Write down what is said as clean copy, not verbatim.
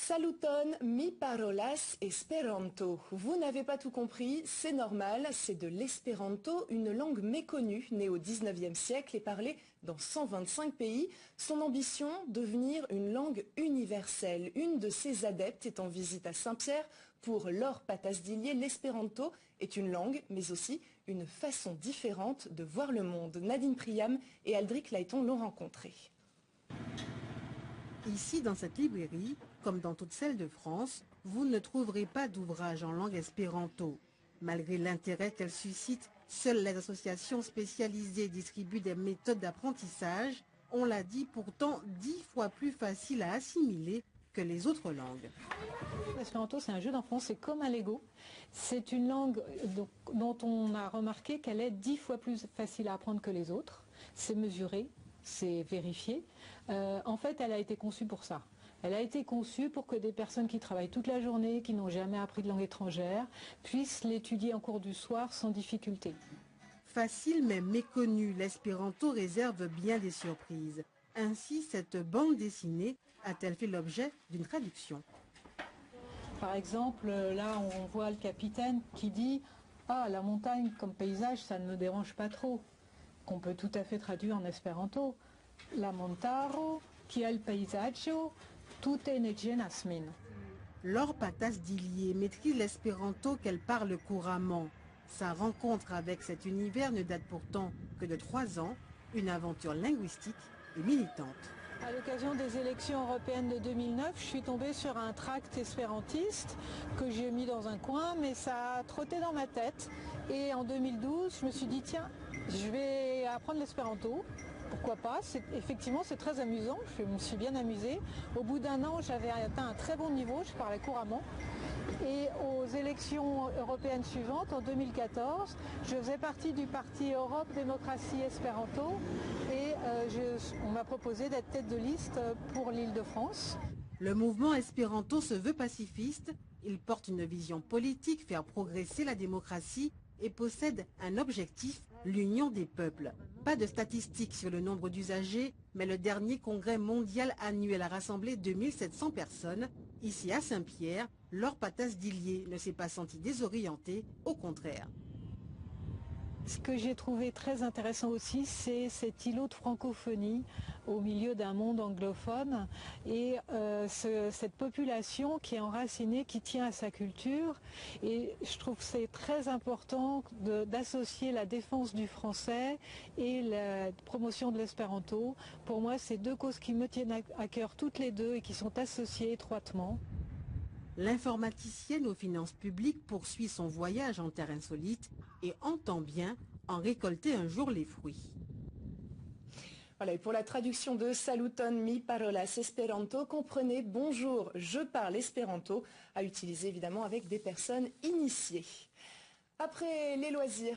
Saluton, mi parolas Esperanto. Vous n'avez pas tout compris, c'est normal, c'est de l'espéranto, une langue méconnue, née au 19e siècle et parlée dans 125 pays. Son ambition, devenir une langue universelle. Une de ses adeptes est en visite à Saint-Pierre. Pour Laure Patas-Dillier, l'espéranto est une langue, mais aussi une façon différente de voir le monde. Nadine Priam et Aldric Layton l'ont rencontrée. Ici, dans cette librairie, comme dans toutes celles de France, vous ne trouverez pas d'ouvrage en langue espéranto. Malgré l'intérêt qu'elle suscite, seules les associations spécialisées distribuent des méthodes d'apprentissage, on l'a dit, pourtant 10 fois plus facile à assimiler que les autres langues. L'espéranto, c'est un jeu d'enfant, c'est comme un Lego. C'est une langue dont on a remarqué qu'elle est 10 fois plus facile à apprendre que les autres. C'est mesuré, c'est vérifié. En fait, elle a été conçue pour ça. Elle a été conçue pour que des personnes qui travaillent toute la journée, qui n'ont jamais appris de langue étrangère, puissent l'étudier en cours du soir sans difficulté. Facile mais méconnu, l'espéranto réserve bien des surprises. Ainsi, cette bande dessinée a-t-elle fait l'objet d'une traduction? Par exemple, là, on voit le capitaine qui dit « Ah, la montagne comme paysage, ça ne me dérange pas trop », qu'on peut tout à fait traduire en espéranto. « La montaro, kiel paisaggio, tute ne ĝenas min ». Laure Patas-Dillier maîtrise l'espéranto qu'elle parle couramment. Sa rencontre avec cet univers ne date pourtant que de 3 ans, une aventure linguistique et militante. À l'occasion des élections européennes de 2009, je suis tombée sur un tract espérantiste que j'ai mis dans un coin, mais ça a trotté dans ma tête. Et en 2012, je me suis dit, tiens, je vais apprendre l'espéranto. Pourquoi pas? Effectivement, c'est très amusant, je me suis bien amusée. Au bout d'un an, j'avais atteint un très bon niveau, je parlais couramment. Et aux élections européennes suivantes, en 2014, je faisais partie du parti Europe Démocratie Espéranto et on m'a proposé d'être tête de liste pour l'Île-de-France. Le mouvement espéranto se veut pacifiste. Il porte une vision politique, faire progresser la démocratie et possède un objectif, l'union des peuples. Pas de statistiques sur le nombre d'usagers, mais le dernier congrès mondial annuel a rassemblé 2700 personnes. Ici à Saint-Pierre, Laure Patas-Dillier ne s'est pas sentie désorientée, au contraire. Ce que j'ai trouvé très intéressant aussi, c'est cet îlot de francophonie au milieu d'un monde anglophone et cette population qui est enracinée, qui tient à sa culture. Et je trouve que c'est très important d'associer la défense du français et la promotion de l'espéranto. Pour moi, c'est deux causes qui me tiennent à cœur toutes les deux et qui sont associées étroitement. L'informaticienne aux finances publiques poursuit son voyage en terre insolite et entend bien en récolter un jour les fruits. Voilà, et pour la traduction de Saluton mi parolas Esperanto, comprenez bonjour, je parle espéranto, à utiliser évidemment avec des personnes initiées. Après les loisirs.